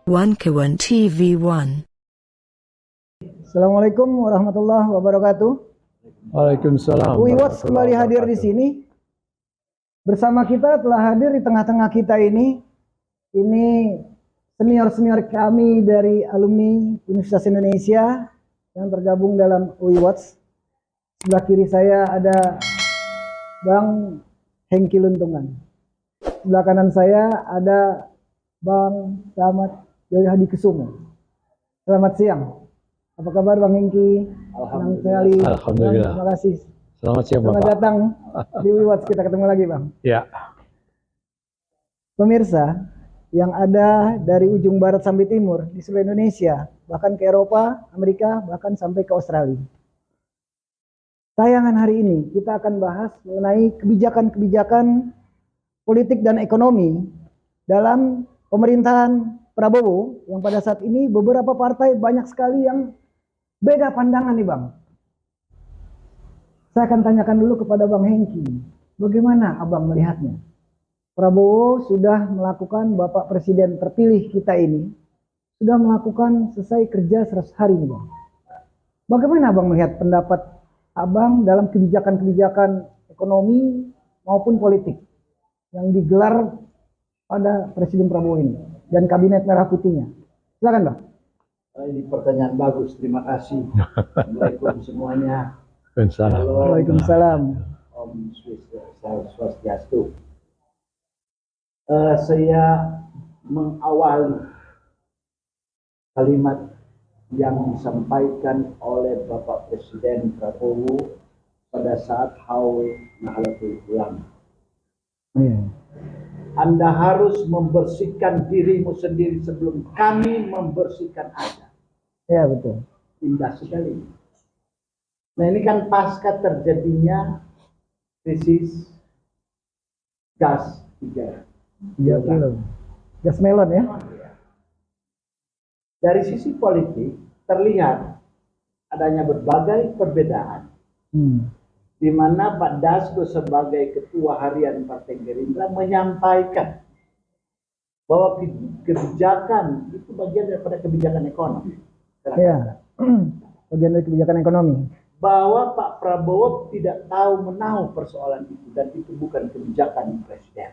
Wankawan TV1. Assalamualaikum warahmatullahi wabarakatuh. Waalaikumsalam. Uiwats kembali hadir di sini. Bersama kita telah hadir di tengah-tengah kita ini senior-senior kami dari alumni Universitas Indonesia yang tergabung dalam Uiwats. Sebelah kiri saya ada Bang Hengki Luntungan. Sebelah kanan saya ada Bang Selamat Joyo Hadi Kusumo. Selamat siang. Apa kabar Bang Hengki? Senang sekali. Alhamdulillah. Terima kasih. Selamat siang Selamat Bapak. datang di Uiwats. Kita ketemu lagi Bang. Ya. Pemirsa yang ada dari ujung barat sampai timur di seluruh Indonesia, bahkan ke Eropa, Amerika, bahkan sampai ke Australia. Tayangan hari ini kita akan bahas mengenai kebijakan-kebijakan politik dan ekonomi dalam pemerintahan Prabowo yang pada saat ini beberapa partai banyak sekali yang beda pandangan nih Bang. Saya akan tanyakan dulu kepada Bang Hengki, bagaimana Abang melihatnya? Prabowo sudah melakukan, Bapak Presiden terpilih kita ini, sudah melakukan selesai kerja 100 hari nih Bang. Bagaimana Abang melihat pendapat Abang dalam kebijakan-kebijakan ekonomi maupun politik yang digelar pada Presiden Prabowo ini dan Kabinet Merah Putihnya? Silakan Bang. Ini pertanyaan bagus, terima kasih. Assalamualaikum semuanya. Waalaikumsalam. Om Swastiastu. Saya mengawali kalimat yang disampaikan oleh Bapak Presiden Prabowo pada saat Haul Nahdlatul Ulama. Anda harus membersihkan dirimu sendiri sebelum kami membersihkan Anda. Ya betul. Indah sekali. Nah ini kan pasca terjadinya krisis gas 3 kilo. Gas melon ya. Dari sisi politik terlihat adanya berbagai perbedaan. Di mana Pak Dasko sebagai Ketua Harian Partai Gerindra menyampaikan bahwa kebijakan itu bagian daripada kebijakan ekonomi. Iya, bagian dari kebijakan ekonomi. Bahwa Pak Prabowo tidak tahu menahu persoalan itu dan itu bukan kebijakan Presiden.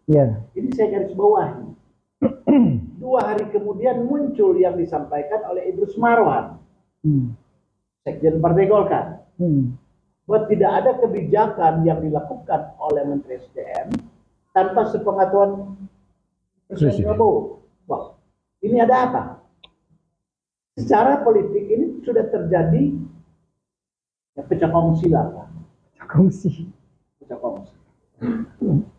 Iya. Ini saya garis bawahi. 2 hari kemudian muncul yang disampaikan oleh Idrus Marwan, Sekjen Partai Golkar, bahwa tidak ada kebijakan yang dilakukan oleh Menteri SDM tanpa sepengetahuan Presiden Prabowo. Wah, ini ada apa? Secara politik ini sudah terjadi pecah kongsi lah, Pak. Pecah kongsi.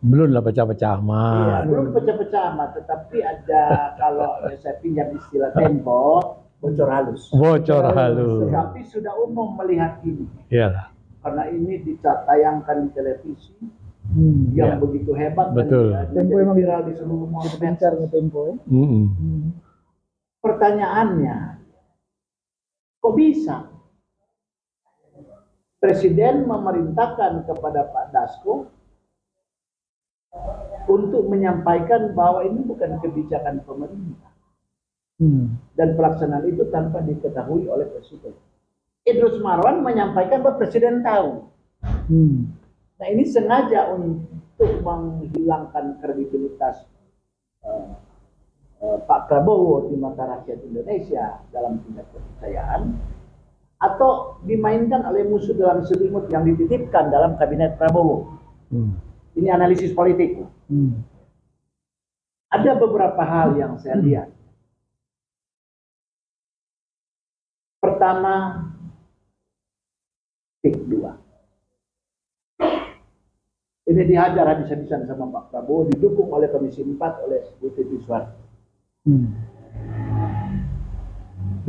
Belum lah pecah-pecah mah. Iya, belum pecah-pecah mah, tetapi ada kalau saya pinjam istilah Tempo, bocor halus. Bocor halus. Tapi sudah umum melihat ini. Iyalah. Karena ini ditayangkan di televisi yang begitu hebat. Betul. Dan Tempo emang viral di seluruh pencarnya Tempo ya. Pertanyaannya, kok bisa Presiden memerintahkan kepada Pak Dasko untuk menyampaikan bahwa ini bukan kebijakan pemerintah dan pelaksanaan itu tanpa diketahui oleh Presiden. Idrus Marwan menyampaikan bahwa Presiden tahu. Nah ini sengaja untuk menghilangkan kredibilitas Pak Prabowo di mata rakyat Indonesia dalam tingkat kepercayaan, atau dimainkan oleh musuh dalam selimut yang dititipkan dalam Kabinet Prabowo. Ini analisis politik. Ada beberapa hal yang saya lihat. Pertama, tik 2. Ini dihajar habis-habisan sama Pak Prabowo, didukung oleh Komisi 4 oleh Bu Titi Soeharto. 2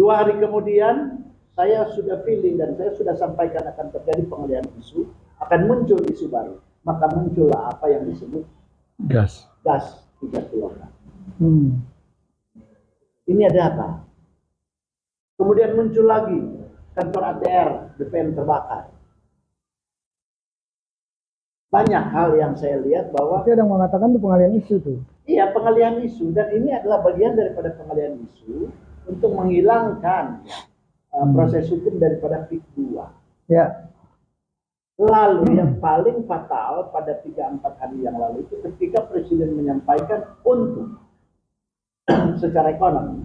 hari kemudian saya sudah feeling dan saya sudah sampaikan akan terjadi pengalihan isu, akan muncul isu baru. Maka muncullah apa yang disebut gas 3 kg. Ini ada apa? Kemudian muncul lagi kantor ATR BPN terbakar. banyak hal yang saya lihat bahwa Tapi ada yang mengatakan itu pengalian isu tuh. iya, pengalihan isu, dan ini adalah bagian daripada pengalihan isu untuk menghilangkan proses hukum daripada PIK 2. Ya. Lalu yang paling fatal pada 3-4 hari yang lalu itu ketika Presiden menyampaikan untuk secara ekonomi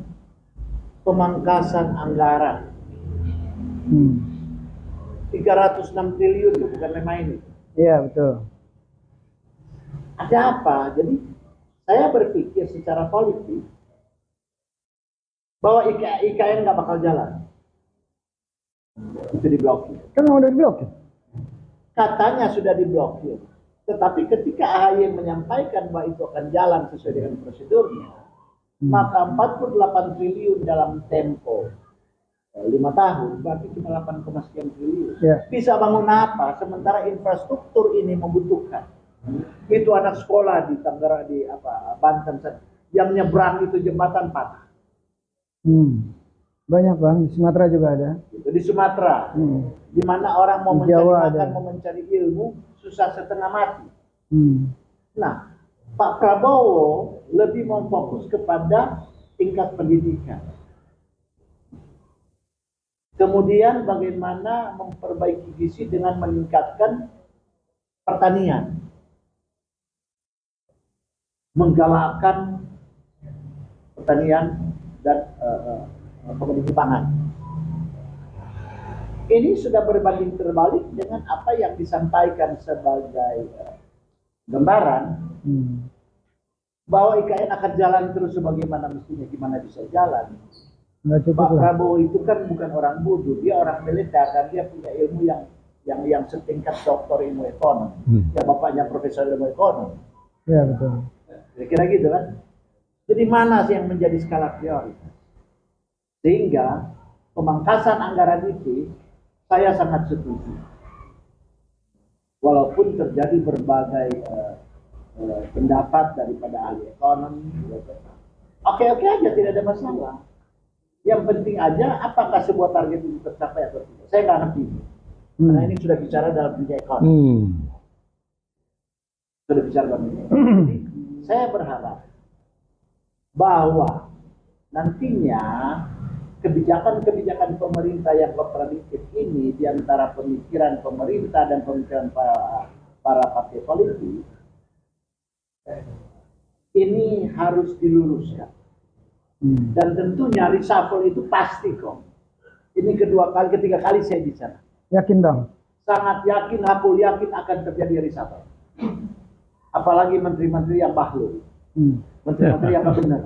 pemangkasan anggaran 306 triliun itu bukan main ini. Iya, betul. Ada apa? Jadi saya berpikir secara politik bahwa IKN nggak bakal jalan. Itu diblokir. Kan udah diblokir. Katanya sudah diblokir. Tetapi ketika AHY menyampaikan bahwa itu akan jalan sesuai dengan prosedurnya, maka 48 triliun dalam tempo 5 tahun, berarti cuma 8, sekian triliun. Ya. Bisa bangun apa? Sementara infrastruktur ini membutuhkan. Itu anak sekolah di Tangerang, di Banten, yang nyebrang itu jembatan patah. Banyak Bang, di Sumatera juga ada. Itu di Sumatera, di mana orang mau Di mencari Jawa makan, ada. mau mencari ilmu, susah setengah mati. Nah, Pak Prabowo lebih memfokus kepada tingkat pendidikan. Kemudian bagaimana memperbaiki gizi dengan meningkatkan pertanian. Menggalakkan pertanian dan komoditi pangan. Ini sudah berbanding terbalik dengan apa yang disampaikan sebagai gambaran bahwa IKN akan jalan terus sebagaimana mestinya. Gimana bisa jalan? Nggak cukup Pak lah. Prabowo itu kan bukan orang bodoh, dia orang militer dan dia punya ilmu yang setingkat doktor ilmu ekonomi. Ya, bapaknya profesor ilmu ekonomi. Ya, betul. Kira-kira gitu kan. Jadi mana sih yang menjadi skala prioritas? Sehingga pemangkasan anggaran itu saya sangat setuju. Walaupun terjadi berbagai pendapat daripada ahli ekonomi. Oke-oke aja, tidak ada masalah. Yang penting aja apakah sebuah target itu tercapai atau tidak. Saya nggak ngerti. Karena ini sudah bicara dalam dunia ekonomi. Sudah bicara dalam dunia ekonomi. Jadi, saya berharap bahwa nantinya kebijakan-kebijakan pemerintah yang kontradiktif ini di antara pemikiran pemerintah dan pemikiran para partai politik ini harus diluruskan. Dan tentunya reshuffle itu pasti kok. Ini ketiga kali saya bicara. Yakin dong? Sangat yakin, aku yakin akan terjadi reshuffle. Apalagi menteri-menteri yang bahlul. Menteri-menteri yang nggak benar.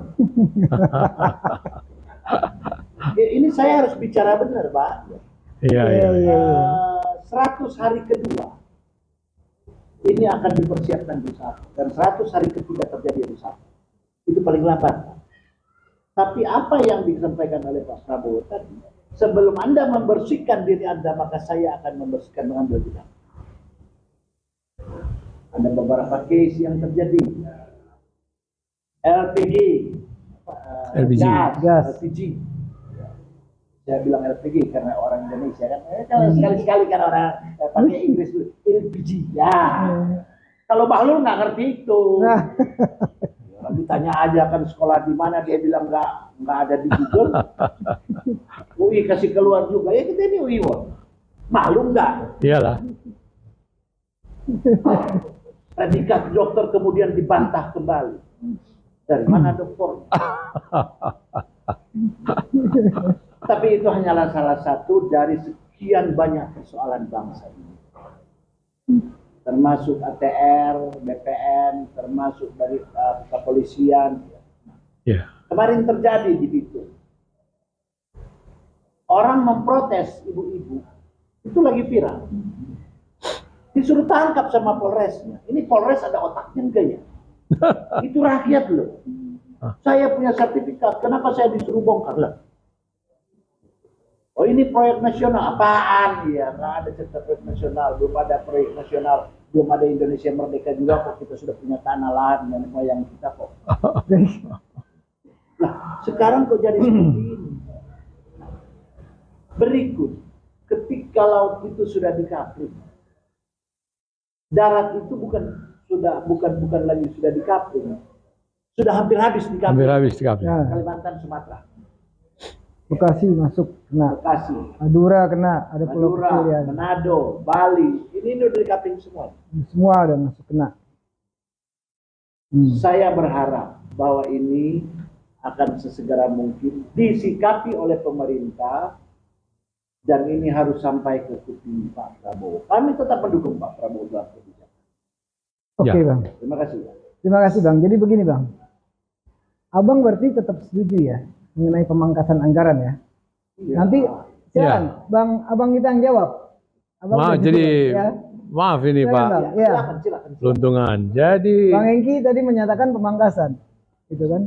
Ini saya harus bicara benar, Pak. Iya. 100 hari kedua ini akan dipersiapkan reshuffle, dan 100 hari ketiga terjadi reshuffle. Itu paling lambat. Tapi apa yang disampaikan oleh Pak Prabowo tadi, sebelum Anda membersihkan diri Anda, maka saya akan membersihkan mengambil tindakan. Ada beberapa case yang terjadi. LPG, Gas. LPG. Saya bilang LPG karena orang Indonesia kan. Kalau sekali-sekali kan orang pakai Inggris dulu, LPG. Ya. Kalau Bahlul nggak ngerti itu. Orang ditanya aja kan sekolah di mana, dia bilang nggak ada di Google. UI kasih keluar juga. Ya kita ini UI won. Maklum nggak? Iyalah. Predikat dokter kemudian dibantah kembali. Dari mana dokter? Tapi itu hanyalah salah satu dari sekian banyak persoalan bangsa ini. Termasuk ATR, BPN, termasuk dari kepolisian. Iya. Kemarin terjadi di Bitung. Orang memprotes ibu-ibu, itu lagi viral. Disuruh tangkap sama Polresnya. Ini Polres ada otaknya enggak ya? Itu rakyat loh. Saya punya sertifikat, kenapa saya disuruh bongkar lah? Oh ini proyek nasional, apaan? Ya nggak ada cerita proyek nasional, belum ada proyek nasional, belum ada Indonesia merdeka juga kok, kita sudah punya tanah lahan nenek moyang kita kok. Nah sekarang kok jadi seperti ini? Berikut, ketika laut itu sudah dikapling, Darat itu bukan lagi sudah di Kapling. Sudah hampir habis di Kapling. Hampir habis di Kapling. Ya. Kalimantan, Sumatera. Bekasi masuk kena, Bekasi, Madura kena, ada pulau Madura, kecil ya. Manado, Bali. Ini udah di Kapling semua. Semua udah masuk kena. Saya berharap bahwa ini akan sesegera mungkin disikapi oleh pemerintah dan ini harus sampai ke kuping Pak Prabowo. Kami tetap mendukung Pak Prabowo dalam kebijakan. Oke Ya. Bang, Terima kasih. terima kasih Bang. Jadi begini Bang, Abang berarti tetap setuju ya mengenai pemangkasan anggaran ya. Iya. Nanti silakan Ya. Bang, Abang kita yang jawab. Abang Maaf, udah jadi jujur, ya. maaf ini Silakan, Pak, Bang. Ya, Ya. silakan. Luntungan. Jadi Bang Hengki tadi menyatakan pemangkasan, gitu kan?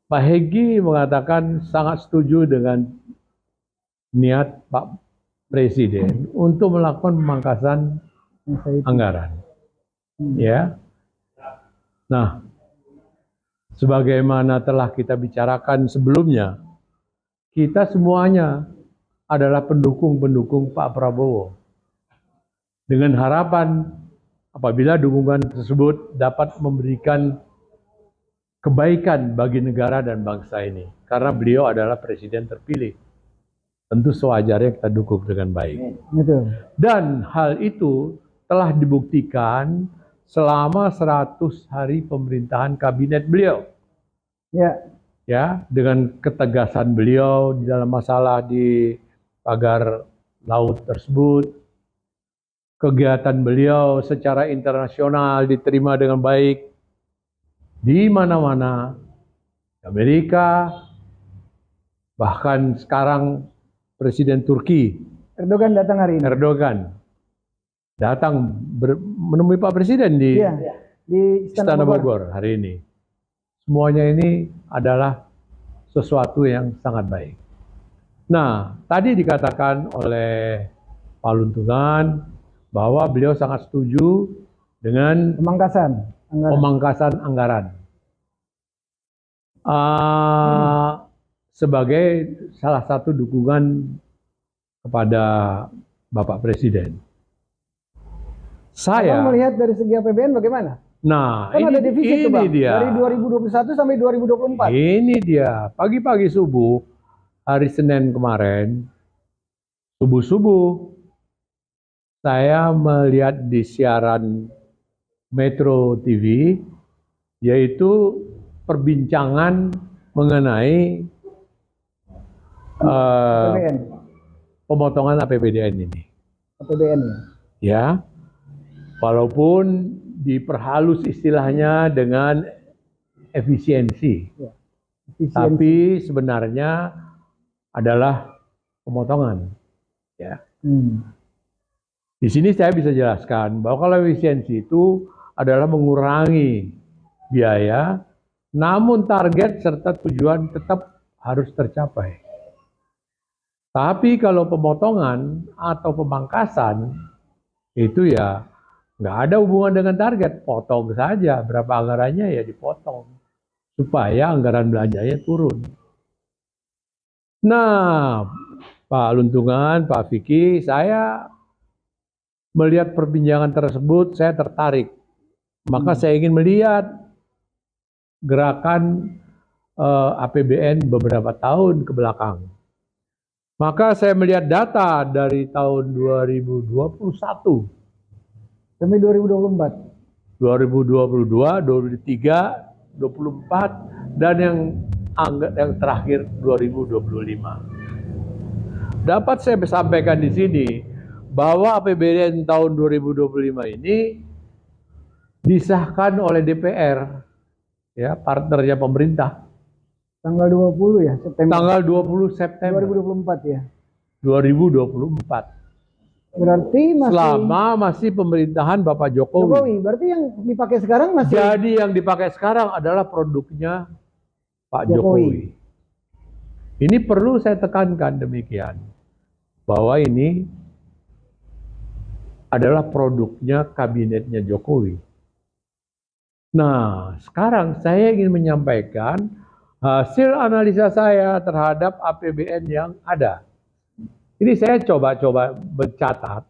Pak Hegi mengatakan sangat setuju dengan niat Pak Presiden untuk melakukan pemangkasan Yang saya itu. anggaran. Ya. Nah, sebagaimana telah kita bicarakan sebelumnya, kita semuanya adalah pendukung-pendukung Pak Prabowo. Dengan harapan apabila dukungan tersebut dapat memberikan kebaikan bagi negara dan bangsa ini. Karena beliau adalah presiden terpilih. Tentu sewajarnya kita dukung dengan baik. Betul. Dan hal itu telah dibuktikan selama 100 hari pemerintahan kabinet beliau. Ya, Ya, dengan ketegasan beliau di dalam masalah di pagar laut tersebut, kegiatan beliau secara internasional diterima dengan baik di mana-mana, Amerika, bahkan sekarang Presiden Turki Erdogan datang hari ini. Erdogan datang menemui Pak Presiden di Iya, di Istana Bogor hari ini. Semuanya ini adalah sesuatu yang sangat baik. Nah, tadi dikatakan oleh Pak Luntungan bahwa beliau sangat setuju dengan Pemangkasan anggaran. pemangkasan anggaran. Sebagai salah satu dukungan kepada Bapak Presiden. Abang Saya, melihat dari segi APBN bagaimana? nah Kan ada defisit tuh ini Bang, dia. dari 2021 sampai 2024. Ini dia, pagi-pagi subuh, hari Senin kemarin, subuh-subuh, saya melihat di siaran Metro TV, yaitu perbincangan mengenai APBN. pemotongan APBN ini. APBN ya. Ya, walaupun diperhalus istilahnya dengan efisiensi. Efisiensi. Tapi sebenarnya adalah pemotongan. Ya. Di sini saya bisa jelaskan bahwa kalau efisiensi itu adalah mengurangi biaya, namun target serta tujuan tetap harus tercapai. Tapi kalau pemotongan atau pemangkasan itu ya nggak ada hubungan dengan target, potong saja berapa anggarannya ya dipotong supaya anggaran belanjanya turun. Nah, Pak Luntungan, Pak Vicky, saya melihat perbincangan tersebut, saya tertarik. Maka saya ingin melihat gerakan APBN beberapa tahun ke belakang. Maka saya melihat data dari tahun 2021, Sampai 2024. 2022, 2023, 2024, dan yang terakhir 2025. Dapat saya sampaikan di sini bahwa APBN tahun 2025 ini disahkan oleh DPR, ya, partnernya pemerintah. Tanggal 20 ya, September. Tanggal 20 September 2024 ya. 2024. Berarti masih Selama masih pemerintahan Bapak Jokowi. Jokowi. Berarti yang dipakai sekarang masih Jadi yang dipakai sekarang adalah produknya Pak Jokowi. Jokowi. Ini perlu saya tekankan demikian. Bahwa ini adalah produknya kabinetnya Jokowi. Nah, sekarang saya ingin menyampaikan hasil analisa saya terhadap APBN yang ada. Ini saya coba-coba mencatat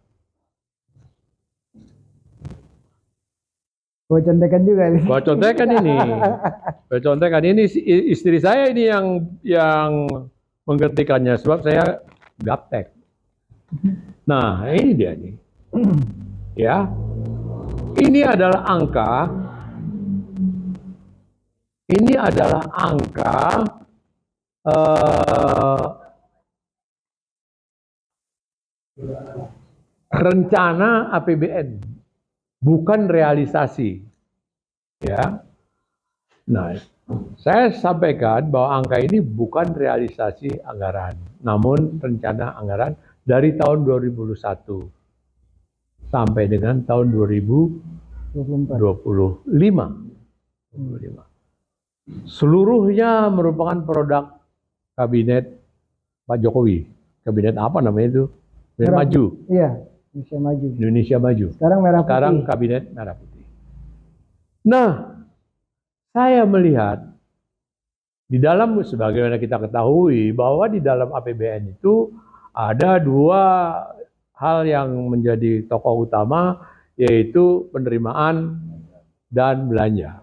Gua contekan juga nih. Gua contekan ini. Gua contekan ini istri saya ini yang mengertikannya sebab saya gaptek. Nah, ini dia nih. Ya. Ini adalah angka rencana APBN, bukan realisasi. Ya. Nah, saya sampaikan bahwa angka ini bukan realisasi anggaran, namun rencana anggaran dari tahun 2021 sampai dengan tahun 2025. Seluruhnya merupakan produk kabinet Pak Jokowi. Kabinet apa namanya itu? Kabinet Maju. Iya, Indonesia Maju. Indonesia Maju. Sekarang merah putih. Sekarang kabinet merah putih. Nah, saya melihat di dalam, sebagaimana kita ketahui bahwa di dalam APBN itu ada dua hal yang menjadi tokoh utama, yaitu penerimaan dan belanja.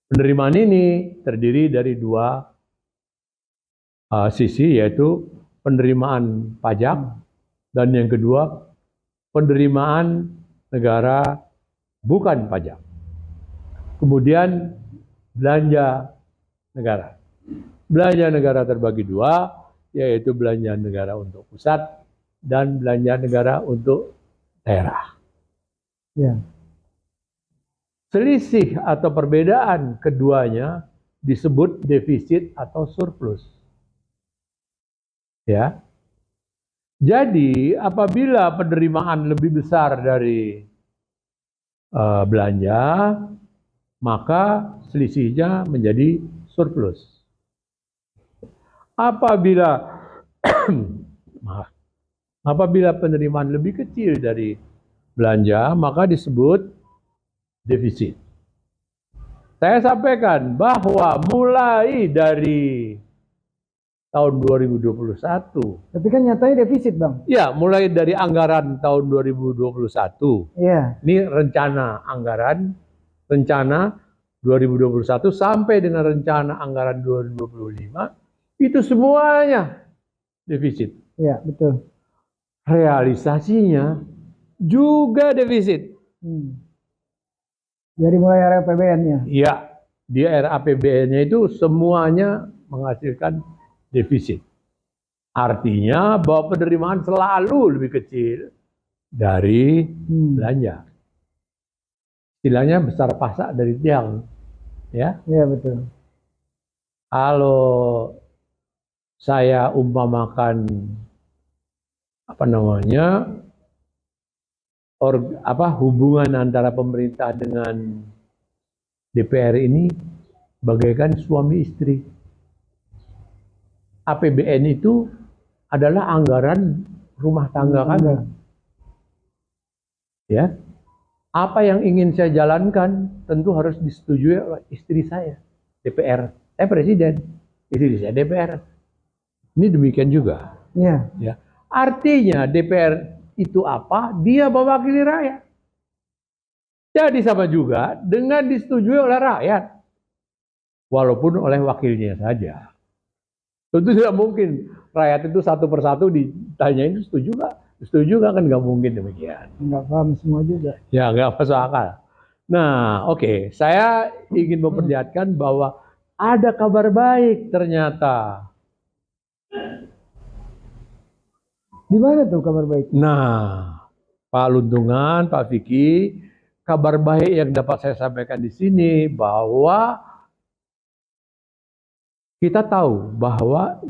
Penerimaan ini terdiri dari dua sisi, yaitu penerimaan pajak dan yang kedua penerimaan negara bukan pajak. Kemudian belanja negara. Belanja negara terbagi dua, yaitu belanja negara untuk pusat dan belanja negara untuk daerah. Ya. Selisih atau perbedaan keduanya disebut defisit atau surplus. Ya. Jadi apabila penerimaan lebih besar dari belanja, maka selisihnya menjadi surplus. Apabila penerimaan lebih kecil dari belanja, maka disebut defisit. Saya sampaikan bahwa mulai dari tahun 2021. Tapi kan nyatanya defisit, Bang. Ya, mulai dari anggaran tahun 2021. Iya. Ini rencana anggaran, rencana 2021 sampai dengan rencana anggaran 2025, itu semuanya defisit. Iya, betul. Realisasinya juga defisit. Dari mulai RAPBN-nya. Iya, di RAPBN-nya itu semuanya menghasilkan defisit. Artinya bahwa penerimaan selalu lebih kecil dari belanja. Istilahnya besar pasak dari tiang. Ya. Iya, betul. Kalau saya umpamakan hubungan antara pemerintah dengan DPR ini bagaikan suami istri. APBN itu adalah anggaran rumah tangga kami. Ya. Apa yang ingin saya jalankan tentu harus disetujui oleh istri saya, DPR. Saya presiden, istri saya DPR. Ini demikian juga. Iya. Ya. Artinya DPR itu apa? Dia mewakili rakyat. Jadi sama juga dengan disetujui oleh rakyat. Walaupun oleh wakilnya saja. Tentu tidak mungkin rakyat itu satu persatu ditanyain setuju nggak? Setuju nggak, kan nggak mungkin demikian. Nggak paham semua juga. Ya, nggak masuk akal. Nah, oke. Saya ingin memperlihatkan bahwa ada kabar baik ternyata. Di mana tuh kabar baik? Nah, Pak Luntungan, Pak Vicky, kabar baik yang dapat saya sampaikan di sini bahwa kita tahu bahwa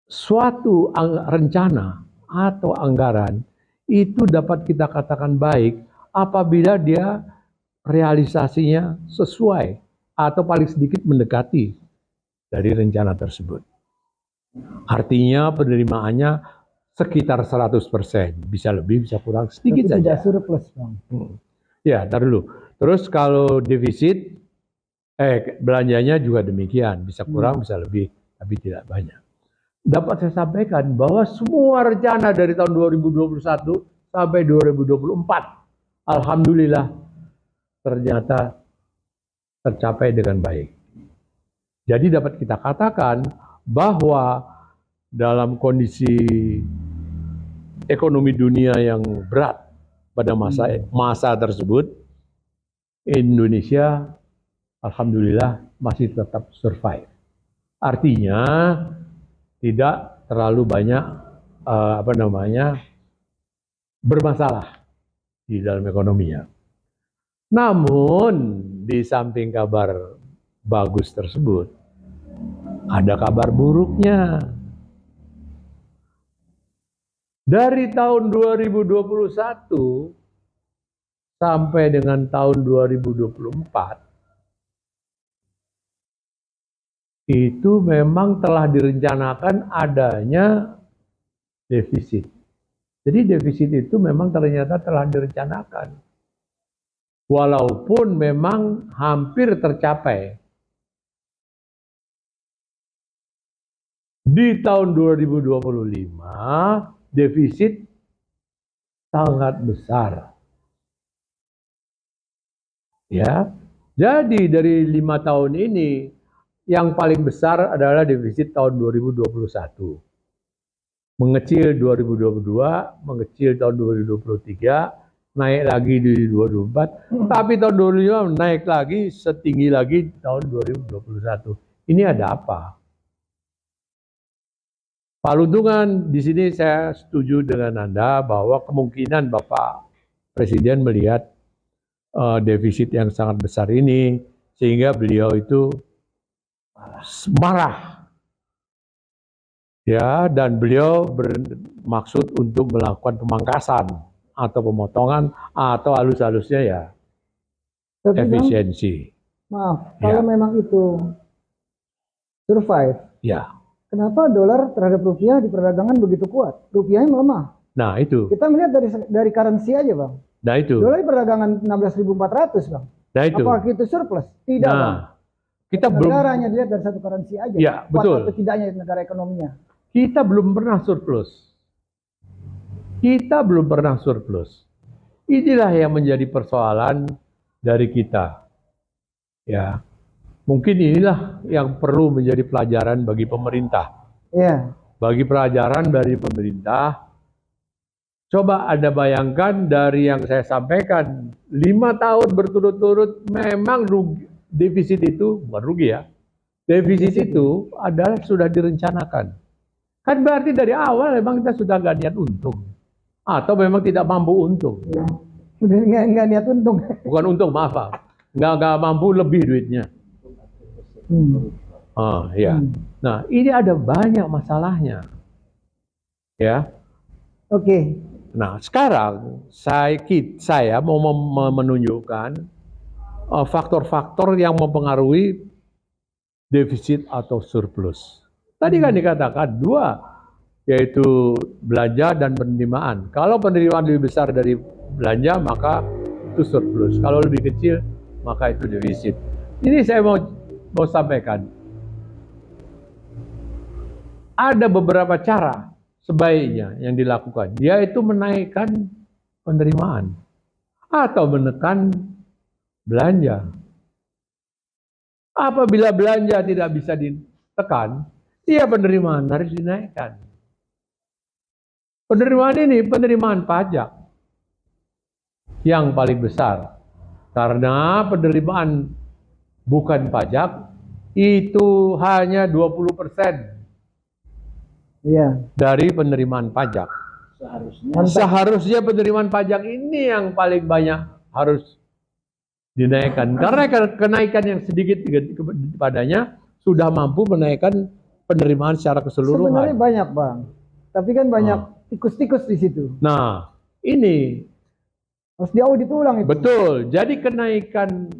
suatu rencana atau anggaran itu dapat kita katakan baik apabila dia realisasinya sesuai atau paling sedikit mendekati dari rencana tersebut. Artinya penerimaannya sekitar 100%, bisa lebih, bisa kurang, sedikit tapi saja. tidak surplus, Bang. Ya, tar dulu. Terus kalau defisit, belanjanya juga demikian, bisa kurang, bisa lebih, tapi tidak banyak. Dapat saya sampaikan bahwa semua rencana dari tahun 2021 sampai 2024, alhamdulillah ternyata tercapai dengan baik. Jadi dapat kita katakan bahwa dalam kondisi ekonomi dunia yang berat pada masa tersebut, Indonesia alhamdulillah masih tetap survive. Artinya tidak terlalu banyak bermasalah di dalam ekonominya. Namun di samping kabar bagus tersebut, ada kabar buruknya. Dari tahun 2021 sampai dengan tahun 2024, itu memang telah direncanakan adanya defisit. Jadi defisit itu memang ternyata telah direncanakan. Walaupun memang hampir tercapai. Di tahun 2025, defisit sangat besar. Ya. Jadi dari 5 tahun ini, yang paling besar adalah defisit tahun 2021. Mengecil 2022, mengecil tahun 2023, naik lagi di 2024, tapi tahun 2025 naik lagi, setinggi lagi tahun 2021. Ini ada apa? Pak Luntungan, di sini saya setuju dengan Anda bahwa kemungkinan Bapak Presiden melihat defisit yang sangat besar ini, sehingga beliau itu marah. Ya, dan beliau bermaksud untuk melakukan pemangkasan atau pemotongan atau halus-halusnya ya Tapi efisiensi. Maaf, kalau memang itu survive, Ya. kenapa dolar terhadap rupiah di perdagangan begitu kuat? Rupiahnya melemah. Nah itu. Kita melihat dari currency aja, Bang. Nah itu. Dolar di perdagangan 16.400, Bang. Nah itu. Apakah itu surplus? Tidak, Bang. Kita belum. Negara hanya dilihat dari satu currency aja. Ya, betul. Atau tidaknya negara ekonominya. Kita belum pernah surplus. Kita belum pernah surplus. Inilah yang menjadi persoalan dari kita. Ya. Mungkin inilah yang perlu menjadi pelajaran bagi pemerintah. Iya. Bagi pelajaran dari pemerintah, coba Anda bayangkan dari yang saya sampaikan, 5 tahun berturut-turut memang rugi, defisit itu, bukan rugi ya, defisit itu adalah sudah direncanakan. Kan berarti dari awal memang kita sudah nggak niat untung. Atau memang tidak mampu untung. Nggak niat untung. Bukan untung, maaf Pak. Nggak mampu lebih duitnya. Ya. Nah, ini ada banyak masalahnya. Ya. Oke. Nah, sekarang saya mau menunjukkan faktor-faktor yang mempengaruhi defisit atau surplus. Tadi kan dikatakan 2, yaitu belanja dan penerimaan. Kalau penerimaan lebih besar dari belanja, maka itu surplus. Kalau lebih kecil, maka itu defisit. Ini saya mau sampaikan. Ada beberapa cara sebaiknya yang dilakukan, yaitu menaikkan penerimaan atau menekan belanja. Apabila belanja tidak bisa ditekan, ya penerimaan harus dinaikkan. Penerimaan ini penerimaan pajak yang paling besar. Karena penerimaan bukan pajak itu hanya 20% dari penerimaan pajak. Seharusnya penerimaan pajak ini yang paling banyak harus dinaikkan. Karena kenaikan yang sedikit padanya sudah mampu menaikkan penerimaan secara keseluruhan. Sebenarnya banyak, Bang. Tapi kan banyak tikus-tikus di situ. Nah, ini harus diaudit ulang itu. Betul. Jadi kenaikan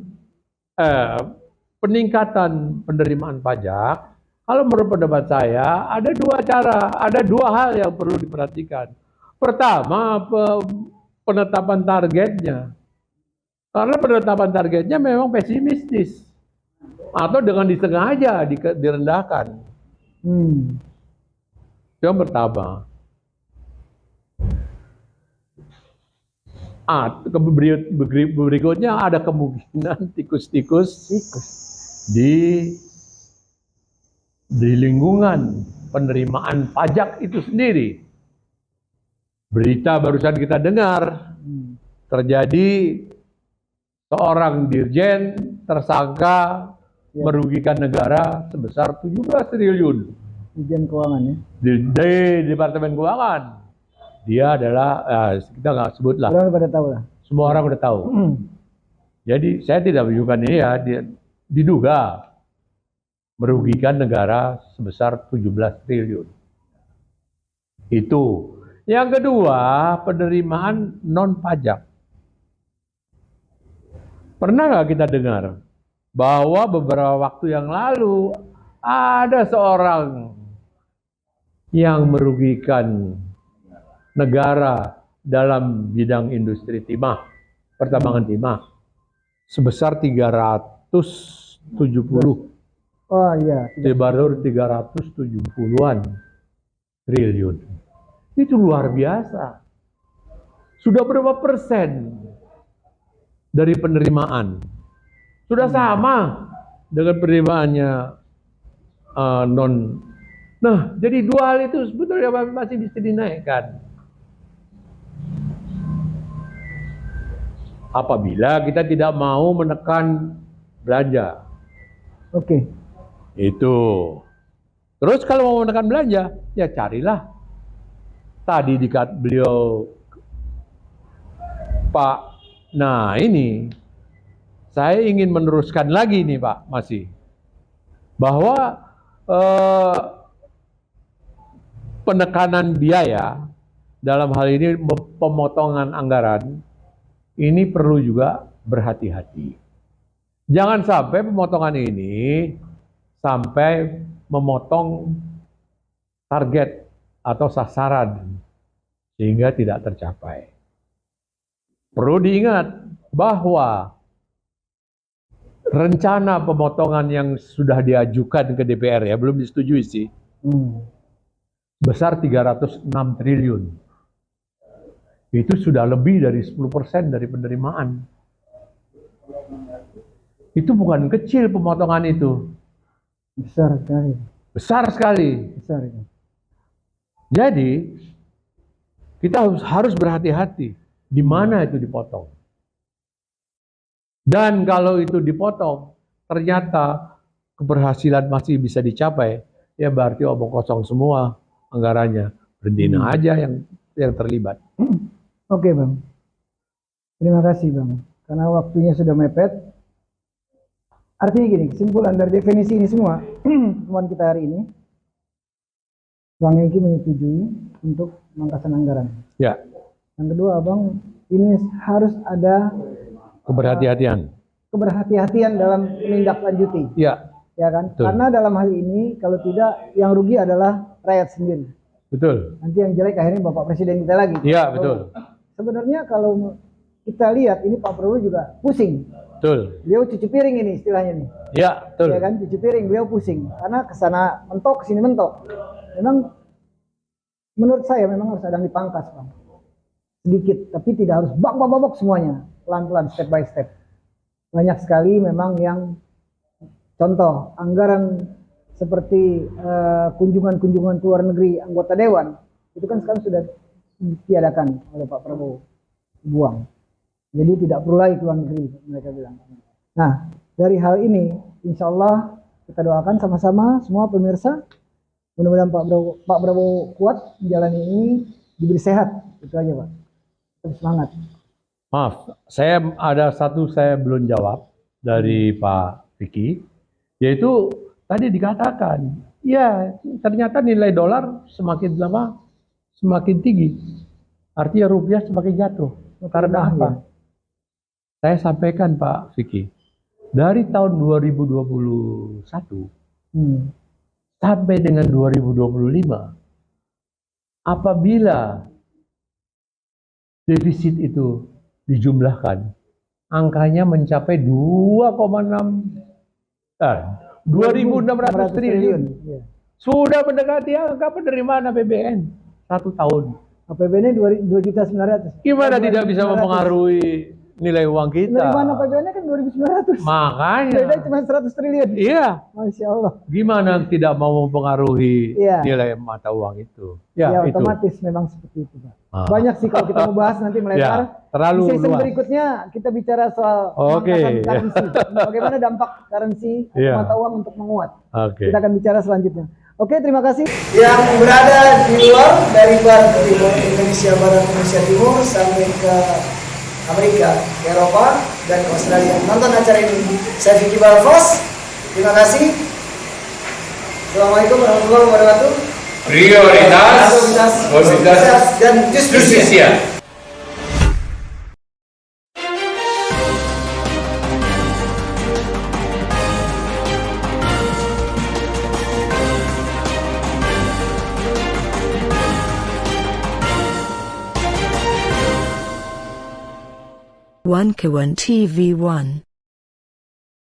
peningkatan penerimaan pajak, kalau menurut pendapat saya ada 2 cara, ada 2 hal yang perlu diperhatikan. Pertama, penetapan targetnya. Karena penetapan targetnya memang pesimistis. Atau dengan disengaja direndahkan. Yang pertama. Berikutnya ada kemungkinan tikus-tikus di lingkungan penerimaan pajak itu sendiri. Berita barusan kita dengar, terjadi seorang dirjen tersangka merugikan negara sebesar 17 triliun. Dirjen Keuangan ya? Di Departemen Keuangan. Dia adalah, kita nggak sebut lah. Orang pada tahu lah. Semua orang udah tahu. Jadi saya tidak menunjukkan ini ya, diduga merugikan negara sebesar 17 triliun. Itu. Yang kedua, penerimaan non pajak. Pernah nggak kita dengar bahwa beberapa waktu yang lalu ada seorang yang merugikan negara dalam bidang industri timah, pertambangan timah, sebesar 370. Oh iya. Baru 370-an triliun. Itu luar biasa. Sudah berapa persen dari penerimaan? Sudah sama dengan penerimaannya non. Nah, jadi dua hal itu sebetulnya masih bisa dinaikkan. Apabila kita tidak mau menekan belanja. Oke. Itu. Terus kalau mau menekan belanja, ya carilah. Tadi dikat beliau Pak. Nah ini, saya ingin meneruskan lagi nih Pak masih. Bahwa penekanan biaya dalam hal ini pemotongan anggaran ini perlu juga berhati-hati. Jangan sampai pemotongan ini sampai memotong target atau sasaran sehingga tidak tercapai. Perlu diingat bahwa rencana pemotongan yang sudah diajukan ke DPR ya, belum disetujui sih, besar 306 triliun. Itu sudah lebih dari 10% dari penerimaan. Itu bukan kecil pemotongan itu. Besar sekali. Besar sekali. Besar itu. Jadi, kita harus berhati-hati di mana itu dipotong. Dan kalau itu dipotong, ternyata keberhasilan masih bisa dicapai, ya berarti omong kosong semua anggarannya. Berhenti aja yang terlibat. Oke Bang, terima kasih Bang, karena waktunya sudah mepet. Artinya gini, kesimpulan dari definisi ini semua, teman kita hari ini, Bang Hengki menyetujui untuk pemangkasan anggaran. Ya. Yang kedua Bang, ini harus ada keberhati-hatian. Keberhati-hatian dalam menindaklanjuti. Ya. Ya kan? Betul. Karena dalam hal ini, kalau tidak, yang rugi adalah rakyat sendiri. Betul. Nanti yang jelek akhirnya Bapak Presiden kita lagi. Iya, betul. Sebenarnya kalau kita lihat ini Pak Prabowo juga pusing. Betul. Beliau cuci piring ini istilahnya nih. Iya, betul. Ya kan, cuci piring beliau pusing karena kesana mentok, kesini mentok. Memang menurut saya memang harus ada yang dipangkas, Bang. Sedikit, tapi tidak harus bak semuanya. Pelan-pelan, step by step. Banyak sekali memang yang contoh anggaran seperti kunjungan-kunjungan ke luar negeri anggota dewan itu kan sekarang sudah ditiadakan oleh Pak Prabowo, buang. Jadi tidak perlu lagi ke luar negeri, mereka bilang. Nah, dari hal ini, insya Allah kita doakan sama-sama semua pemirsa, mudah-mudahan Pak Prabowo kuat menjalani ini, diberi sehat, itu aja Pak. Tetap semangat. Maaf, saya belum jawab dari Pak Vicky, yaitu tadi dikatakan, ya ternyata nilai dolar semakin lama semakin tinggi, artinya rupiah semakin jatuh. Karena apa? Saya sampaikan Pak Vicky, dari tahun 2021 sampai dengan 2025, apabila defisit itu dijumlahkan, angkanya mencapai 2.600 triliun. Sudah mendekati angka penerimaan APBN 1 tahun. APBN 2.900.000. Gimana tidak bisa 2.900.000. mempengaruhi nilai uang kita? Dari mana APBN kan 2.900. Makanya. Beda cuma 100 triliun. Iya. Masya Allah. Gimana tidak mau mempengaruhi Iya. nilai mata uang itu? Ya, Ya, itu. otomatis memang seperti itu, Pak. Ah. Banyak sih kalau kita mau bahas nanti melebar. Ya, terlalu Di sesi luas. berikutnya kita bicara soal Oke. pengangkatan currency. Bagaimana dampak currency atau Iya. mata uang untuk menguat. Oke. Kita akan bicara selanjutnya. Oke, terima kasih. Yang berada di luar dari barat ke timur, Indonesia Barat, Indonesia Timur, sampai ke Amerika, ke Eropa, dan ke Australia. Nonton acara ini. Saya Vicky Balfos. Terima kasih. Assalamualaikum warahmatullahi wabarakatuh. Prioritas Universitas dan Justisia. Justisia. One Kawan TV 1.